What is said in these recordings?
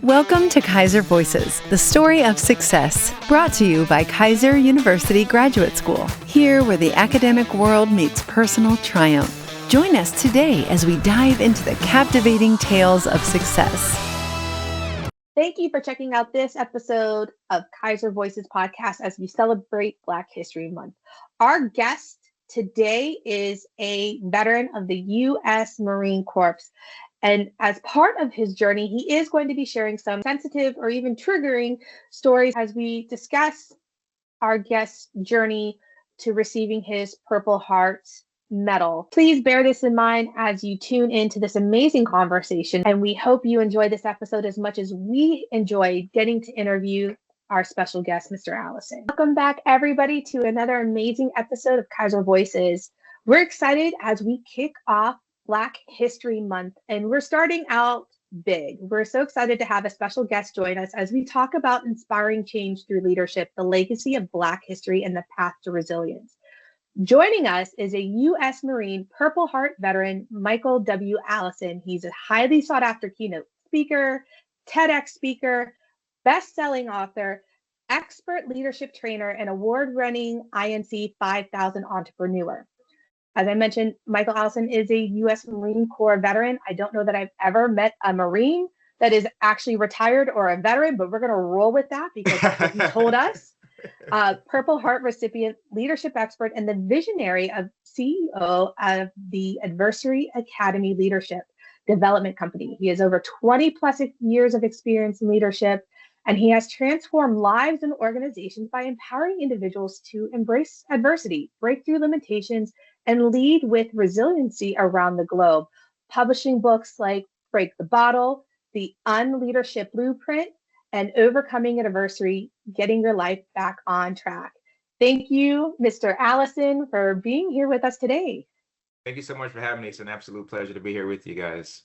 Welcome to Keiser Voices, the story of success, brought to you by Keiser University Graduate School, here where the academic world meets personal triumph. Join us today as we dive into the captivating tales of success. Thank you for checking out this episode of Keiser Voices Podcast as we celebrate Black History Month. Our guest today is a veteran of the U.S. Marine Corps. And as part of his journey, he is going to be sharing some sensitive or even triggering stories as we discuss our guest's journey to receiving his Purple Heart medal. Please bear this in mind as you tune into this amazing conversation. And we hope you enjoy this episode as much as we enjoy getting to interview our special guest, Mr. Allison. Welcome back, everybody, to another amazing episode of Keiser Voices. We're excited as we kick off Black History Month, and we're starting out big. We're so excited to have a special guest join us as we talk about inspiring change through leadership, the legacy of Black history, and the path to resilience. Joining us is a U.S. Marine Purple Heart veteran, Michael W. Allison. He's a highly sought after keynote speaker, TEDx speaker, best-selling author, expert leadership trainer, and award-winning INC 5000 entrepreneur. As I mentioned, Michael Allison is a U.S. Marine Corps veteran. I don't know that I've ever met a Marine that is actually retired or a veteran, but we're going to roll with that because that's what he told us. Purple Heart recipient, leadership expert, and the visionary of CEO of the Adversary Academy Leadership Development Company. He has over 20 plus years of experience in leadership, and he has transformed lives and organizations by empowering individuals to embrace adversity, break through limitations, and lead with resiliency around the globe, publishing books like Break the Bottle, The Unleadership Blueprint, and Overcoming Adversity, Getting Your Life Back on Track. Thank you, Mr. Allison, for being here with us today. Thank you so much for having me. It's an absolute pleasure to be here with you guys.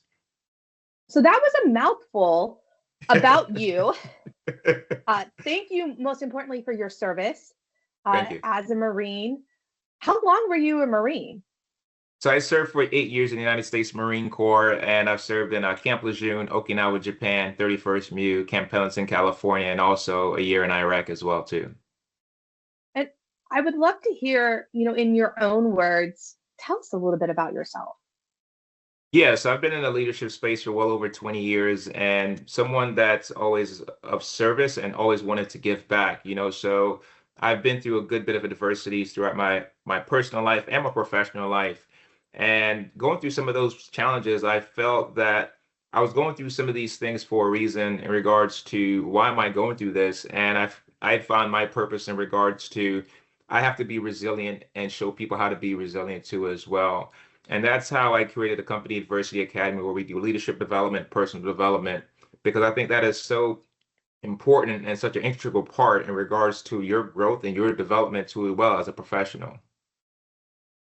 So that was a mouthful about you. Thank you, most importantly, for your service as a Marine. How long were you a Marine? So I served for 8 years in the United States Marine Corps, and I've served in Camp Lejeune, Okinawa, Japan, 31st MEU, Camp Pendleton, California, and also a year in Iraq as well, too. And I would love to hear, in your own words, tell us a little bit about yourself. Yeah, so I've been in the leadership space for well over 20 years, and someone that's always of service and always wanted to give back, so I've been through a good bit of adversities throughout my personal life and my professional life. And going through some of those challenges, I felt that I was going through some of these things for a reason in regards to why am I going through this? And I found my purpose in regards to I have to be resilient and show people how to be resilient too as well. And that's how I created a company, Adversity Academy, where we do leadership development, personal development, because I think that is so important and such an integral part in regards to your growth and your development too as well as a professional.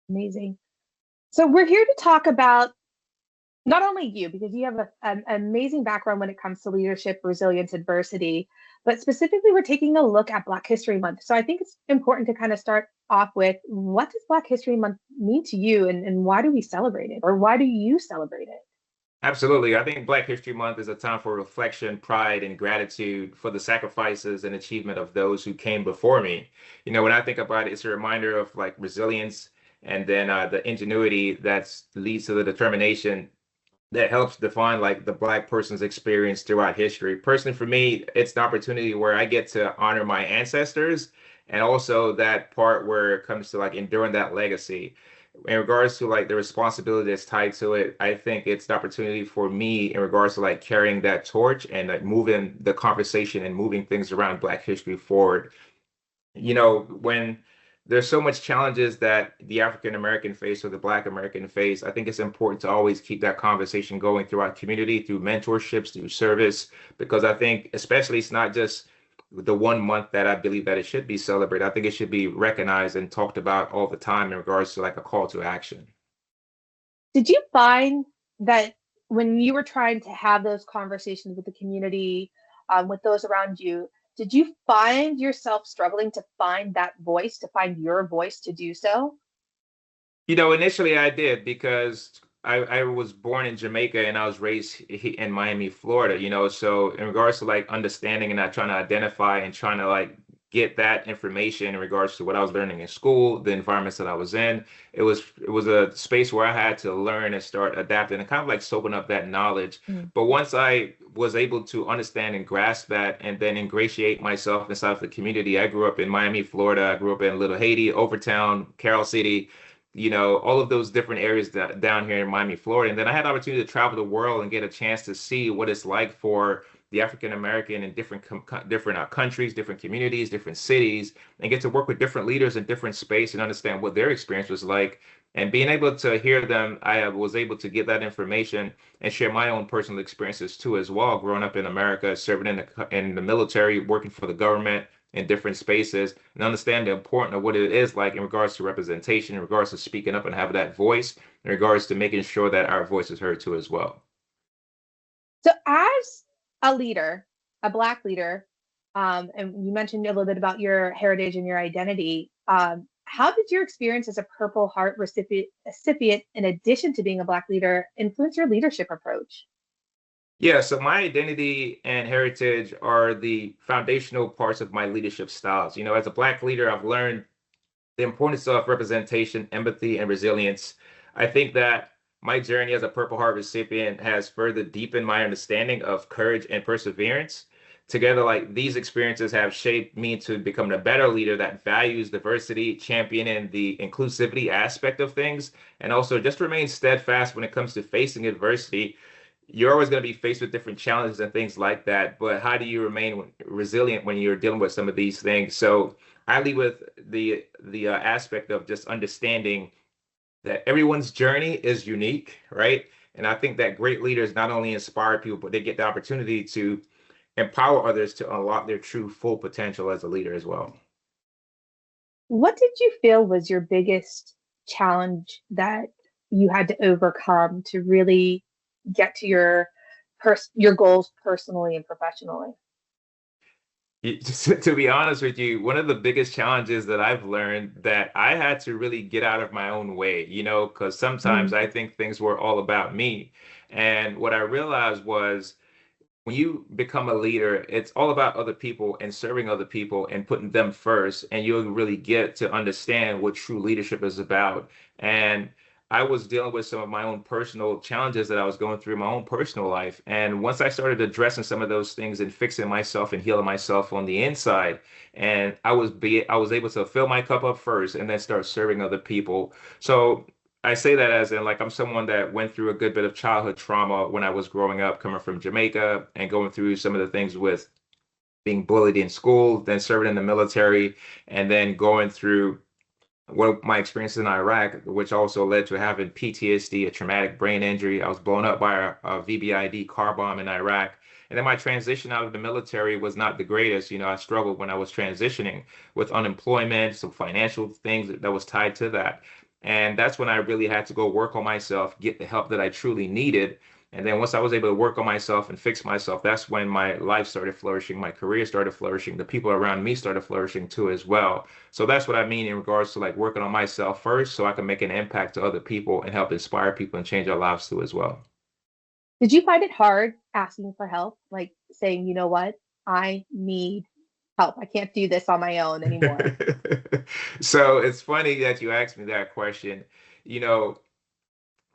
Amazing. So we're here to talk about not only you, because you have an amazing background when it comes to leadership, resilience, adversity, but specifically we're taking a look at Black History Month. So I think it's important to kind of start off with, what does Black History Month mean to you, and why do we celebrate it, or why do you celebrate it? Absolutely. I think Black History Month is a time for reflection, pride, and gratitude for the sacrifices and achievement of those who came before me. When I think about it, it's a reminder of like resilience and then the ingenuity that leads to the determination that helps define like the Black person's experience throughout history. Personally, for me, it's an opportunity where I get to honor my ancestors and also that part where it comes to like enduring that legacy. In regards to like the responsibility that's tied to it, I think it's the opportunity for me in regards to like carrying that torch and like moving the conversation and moving things around Black history forward. When there's so much challenges that the African American face or the Black American face, I think it's important to always keep that conversation going through our community, through mentorships, through service, because I think especially it's not just the 1 month that I believe that it should be celebrated. I think it should be recognized and talked about all the time in regards to like a call to action. Did you find that when you were trying to have those conversations with the community, with those around you, did you find yourself struggling to find that voice, to find your voice to do so? Initially I did, because I was born in Jamaica and I was raised in Miami, Florida, so in regards to like understanding and not trying to identify and trying to like get that information in regards to what I was learning in school, the environments that I was in, it was a space where I had to learn and start adapting and kind of like soaking up that knowledge. Mm. But once I was able to understand and grasp that and then ingratiate myself inside of the community, I grew up in Miami, Florida. I grew up in Little Haiti, Overtown, Carroll City, all of those different areas down here in Miami, Florida. And then I had the opportunity to travel the world and get a chance to see what it's like for the African American in different countries, different communities, different cities, and get to work with different leaders in different space and understand what their experience was like. And being able to hear them, I was able to get that information and share my own personal experiences too, as well. Growing up in America, serving in the military, working for the government in different spaces, and understand the importance of what it is like in regards to representation, in regards to speaking up and having that voice, in regards to making sure that our voice is heard too as well. So as a leader, a Black leader, and you mentioned a little bit about your heritage and your identity. How did your experience as a Purple Heart recipient, in addition to being a Black leader, influence your leadership approach? Yeah, so my identity and heritage are the foundational parts of my leadership styles. As a Black leader, I've learned the importance of representation, empathy, and resilience. I think that my journey as a Purple Heart recipient has further deepened my understanding of courage and perseverance. Together, like these experiences have shaped me to become a better leader that values diversity, championing the inclusivity aspect of things, and also just remain steadfast when it comes to facing adversity. You're always going to be faced with different challenges and things like that, but how do you remain resilient when you're dealing with some of these things? So I lead with the aspect of just understanding that everyone's journey is unique, right? And I think that great leaders not only inspire people, but they get the opportunity to empower others to unlock their true full potential as a leader as well. What did you feel was your biggest challenge that you had to overcome to really get to your goals personally and professionally? To be honest with you, one of the biggest challenges that I've learned that I had to really get out of my own way, because sometimes Mm. I think things were all about me. And what I realized was when you become a leader, it's all about other people and serving other people and putting them first. And you'll really get to understand what true leadership is about. And I was dealing with some of my own personal challenges that I was going through in my own personal life. And once I started addressing some of those things and fixing myself and healing myself on the inside, and I was able to fill my cup up first and then start serving other people. So I say that as in like I'm someone that went through a good bit of childhood trauma when I was growing up, coming from Jamaica and going through some of the things with being bullied in school, then serving in the military, and then going through my experience in Iraq, which also led to having PTSD, a traumatic brain injury. I was blown up by a VBID car bomb in Iraq. And then my transition out of the military was not the greatest. I struggled when I was transitioning with unemployment, some financial things that was tied to that. And that's when I really had to go work on myself, get the help that I truly needed. And then once I was able to work on myself and fix myself, that's when my life started flourishing, my career started flourishing, the people around me started flourishing too as well. So that's what I mean in regards to like working on myself first so I can make an impact to other people and help inspire people and change our lives too as well. Did you find it hard asking for help? Like saying, you know what, I need help. I can't do this on my own anymore. So it's funny that you asked me that question. You know,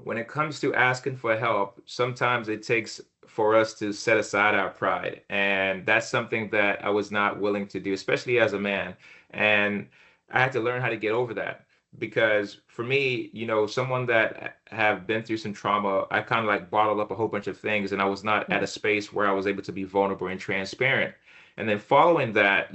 when it comes to asking for help, sometimes it takes for us to set aside our pride. And that's something that I was not willing to do, especially as a man. And I had to learn how to get over that. Because for me, someone that have been through some trauma, I kind of like bottled up a whole bunch of things and I was not at Yeah. a space where I was able to be vulnerable and transparent. And then following that,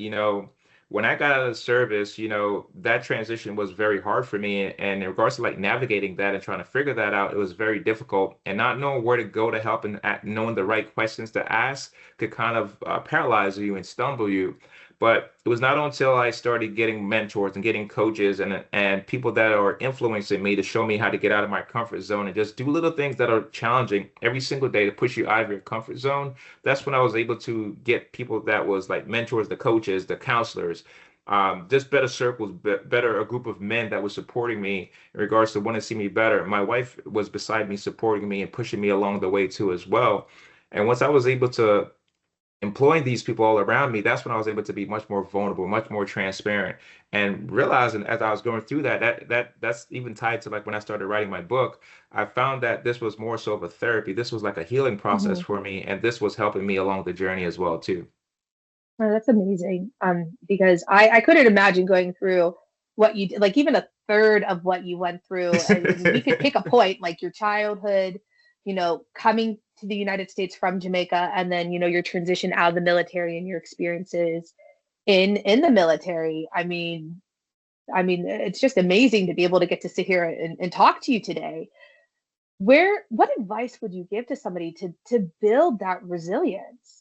when I got out of the service, that transition was very hard for me. And in regards to like navigating that and trying to figure that out, it was very difficult. And not knowing where to go to help and knowing the right questions to ask could kind of paralyze you and stumble you. But it was not until I started getting mentors and getting coaches and people that are influencing me to show me how to get out of my comfort zone and just do little things that are challenging every single day to push you out of your comfort zone. That's when I was able to get people that was like mentors, the coaches, the counselors, just better circles, better a group of men that was supporting me in regards to wanting to see me better. My wife was beside me, supporting me and pushing me along the way too as well. And once I was able to employing these people all around me, that's when I was able to be much more vulnerable, much more transparent, and realizing as I was going through that's even tied to like when I started writing my book. I found that this was more so of a therapy. This was like a healing process Mhm. for me, and this was helping me along the journey as well too. Oh, that's amazing. Because I couldn't imagine going through what you did, like even a third of what you went through. I mean, we could pick a point, like your childhood, coming to the United States from Jamaica, and then, your transition out of the military and your experiences in the military. I mean, it's just amazing to be able to get to sit here and talk to you today. What advice would you give to somebody to build that resilience?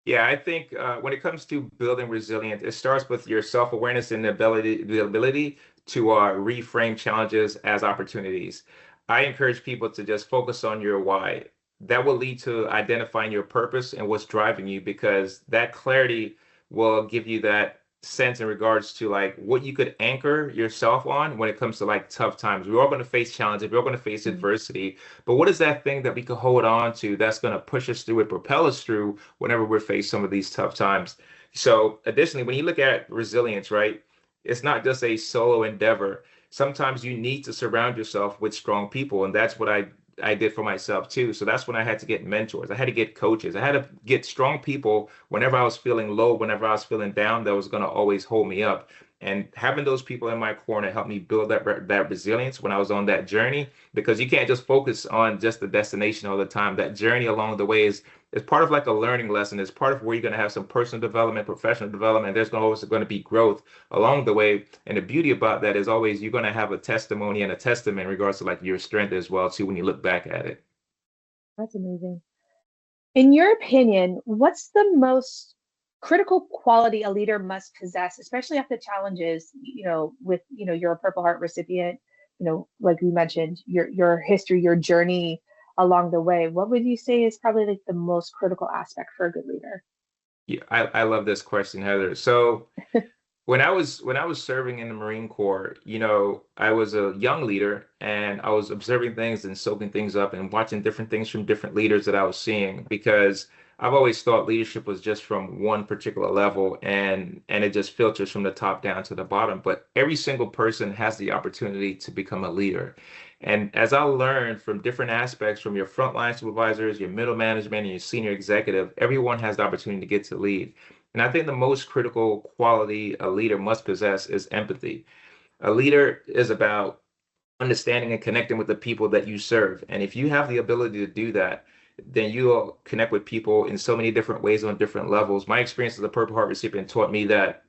Yeah, I think when it comes to building resilience, it starts with your self-awareness and the ability to reframe challenges as opportunities. I encourage people to just focus on your why. That will lead to identifying your purpose and what's driving you, because that clarity will give you that sense in regards to like what you could anchor yourself on when it comes to like tough times. We're all going to face challenges, we're all going to face Mm. adversity, but what is that thing that we can hold on to that's going to push us through and propel us through whenever we're faced some of these tough times? So additionally, when you look at resilience, right, it's not just a solo endeavor. Sometimes you need to surround yourself with strong people, and that's what I did for myself too. So that's when I had to get mentors. I had to get coaches. I had to get strong people whenever I was feeling low, whenever I was feeling down, that was going to always hold me up. And having those people in my corner helped me build that resilience when I was on that journey, because you can't just focus on just the destination all the time. That journey along the way is part of like a learning lesson. It's part of where you're going to have some personal development, professional development. There's always going to be growth along the way. And the beauty about that is always you're going to have a testimony and a testament in regards to like your strength as well too when you look back at it. That's amazing. In your opinion, what's the most critical quality a leader must possess, especially after challenges, with, you're a Purple Heart recipient, like we mentioned, your history, your journey along the way. What would you say is probably like the most critical aspect for a good leader? Yeah, I love this question, Heather. So when I was serving in the Marine Corps, I was a young leader and I was observing things and soaking things up and watching different things from different leaders that I was seeing, because I've always thought leadership was just from one particular level, and it just filters from the top down to the bottom. But every single person has the opportunity to become a leader. And as I learned from different aspects, from your frontline supervisors, your middle management, and your senior executive, everyone has the opportunity to get to lead. And I think the most critical quality a leader must possess is empathy. A leader is about understanding and connecting with the people that you serve. And if you have the ability to do that, then you'll connect with people in so many different ways on different levels. My experience as a Purple Heart recipient taught me that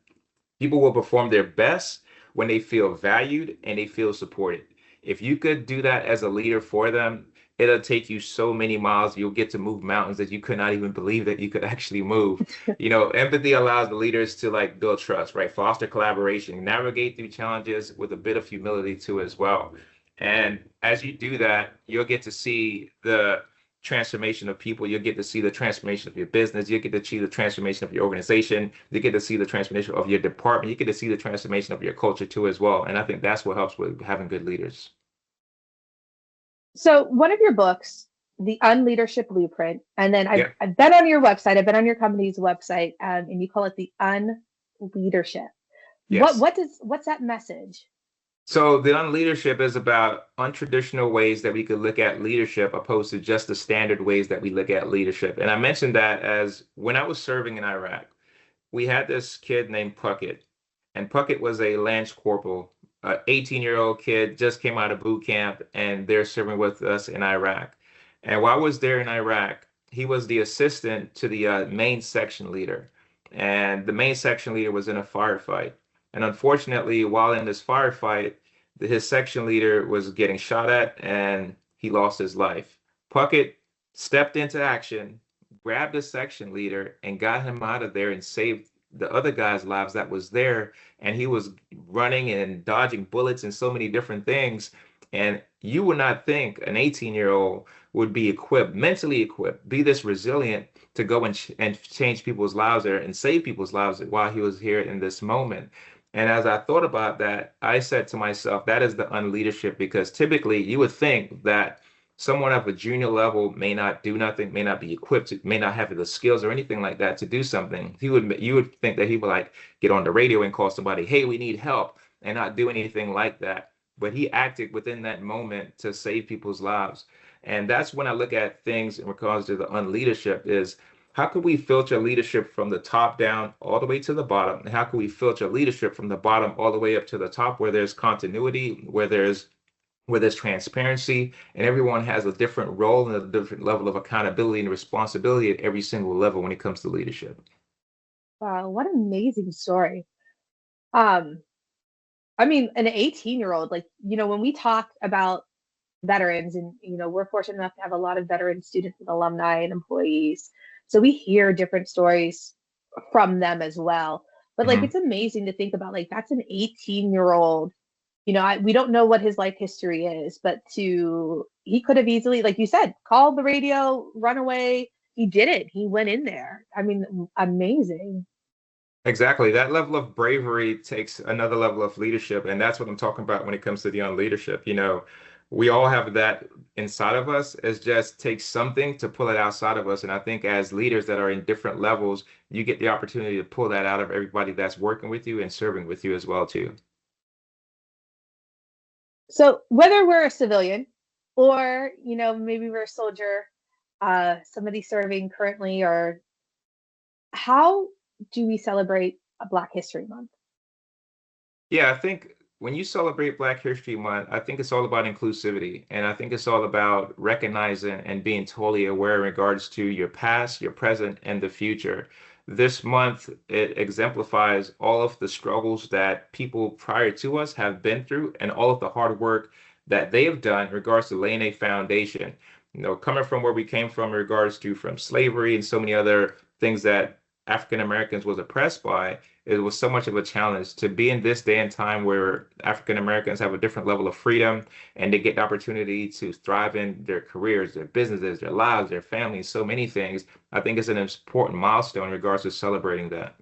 people will perform their best when they feel valued and they feel supported. If you could do that as a leader for them, it'll take you so many miles. You'll get to move mountains that you could not even believe that you could actually move. Empathy allows the leaders to like build trust, right? Foster collaboration, navigate through challenges with a bit of humility too as well. And as you do that, you'll get to see the transformation of people. You'll get to see the transformation of your business. You get to see the transformation of your organization. You get to see the transformation of your department. You get to see the transformation of your culture too as well. And I think that's what helps with having good leaders. So one of your books, The Unleadership Blueprint, and then I've, Yeah. I've been on your website, I've been on your company's website, and you call it the Unleadership. Yes. What's that message? So the unleadership is about untraditional ways that we could look at leadership opposed to just the standard ways that we look at leadership. And I mentioned that as when I was serving in Iraq, we had this kid named Puckett, and Puckett was a Lance Corporal, a 18-year-old kid, just came out of boot camp, and they're serving with us in Iraq. And while I was there in Iraq, he was the assistant to the main section leader, and the main section leader was in a firefight. And unfortunately, while in this firefight, his section leader was getting shot at, and he lost his life. Puckett stepped into action, grabbed the section leader and got him out of there and saved the other guys' lives that was there. And he was running and dodging bullets and so many different things. And you would not think an 18-year-old would be equipped, mentally equipped, be this resilient to go and change people's lives there and save people's lives while he was here in this moment. And as I thought about that, I said to myself, that is the unleadership, because typically you would think that someone of a junior level may not do nothing, may not be equipped, may not have the skills or anything like that to do something. You would think that he would like get on the radio and call somebody, hey, we need help, and not do anything like that. But he acted within that moment to save people's lives. And that's when I look at things in regards to the unleadership is, how can we filter leadership from the top down all the way to the bottom? And how can we filter leadership from the bottom all the way up to the top, where there's continuity, where there's transparency, and everyone has a different role and a different level of accountability and responsibility at every single level when it comes to leadership. Wow, what an amazing story. I mean, an 18-year-old, like, when we talk about veterans, and, we're fortunate enough to have a lot of veteran students and alumni and employees. So we hear different stories from them as well. But like, it's amazing to think about, like, that's an 18-year-old. We don't know what his life history is, but he could have easily, like you said, called the radio, run away. He didn't. He went in there. I mean, amazing. Exactly. That level of bravery takes another level of leadership. And that's what I'm talking about when it comes to the leadership. We all have that inside of us. It just takes something to pull it outside of us. And I think as leaders that are in different levels, you get the opportunity to pull that out of everybody that's working with you and serving with you as well, too. So whether we're a civilian or, maybe we're a soldier, somebody serving currently, or how do we celebrate Black History Month? Yeah, I think when you celebrate Black History Month, I think it's all about inclusivity. And I think it's all about recognizing and being totally aware in regards to your past, your present, and the future. This month, it exemplifies all of the struggles that people prior to us have been through and all of the hard work that they have done in regards to laying a foundation. Coming from where we came from in regards to from slavery and so many other things that African Americans was oppressed by, it was so much of a challenge to be in this day and time where African Americans have a different level of freedom and they get the opportunity to thrive in their careers, their businesses, their lives, their families, so many things. I think it's an important milestone in regards to celebrating that.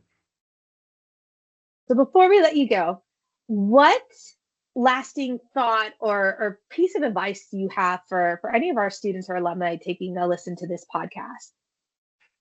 So before we let you go, what lasting thought or piece of advice do you have for any of our students or alumni taking a listen to this podcast?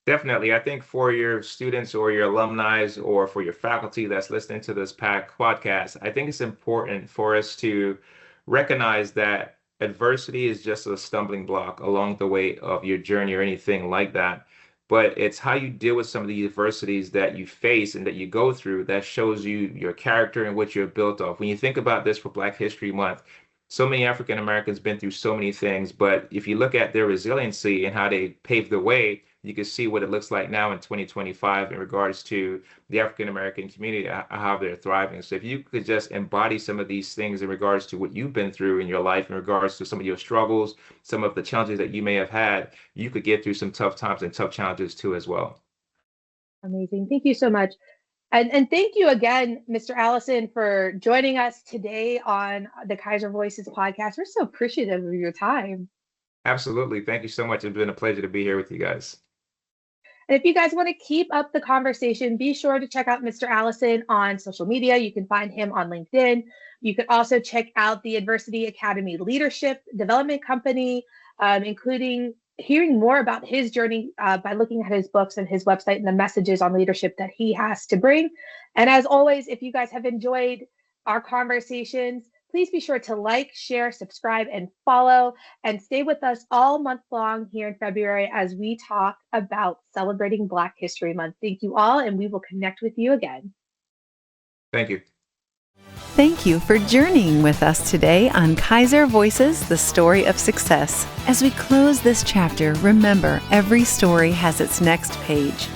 Definitely. I think for your students or your alumni or for your faculty that's listening to this podcast, I think it's important for us to recognize that adversity is just a stumbling block along the way of your journey or anything like that. But it's how you deal with some of the adversities that you face and that you go through that shows you your character and what you're built of. When you think about this for Black History Month, so many African Americans been through so many things, but if you look at their resiliency and how they paved the way, you can see what it looks like now in 2025 in regards to the African American community, how they're thriving. So if you could just embody some of these things in regards to what you've been through in your life, in regards to some of your struggles, some of the challenges that you may have had, you could get through some tough times and tough challenges too as well. Amazing. Thank you so much. And thank you again, Mr. Allison, for joining us today on the Keiser Voices podcast. We're so appreciative of your time. Absolutely. Thank you so much. It's been a pleasure to be here with you guys. And if you guys want to keep up the conversation, be sure to check out Mr. Allison on social media. You can find him on LinkedIn. You can also check out the Adversity Academy Leadership Development Company, including hearing more about his journey by looking at his books and his website and the messages on leadership that he has to bring. And as always, if you guys have enjoyed our conversations, please be sure to like, share, subscribe, and follow, and stay with us all month long here in February as we talk about celebrating Black History Month. Thank you all, and we will connect with you again. Thank you. Thank you for journeying with us today on Keiser Voices, the story of success. As we close this chapter, remember every story has its next page.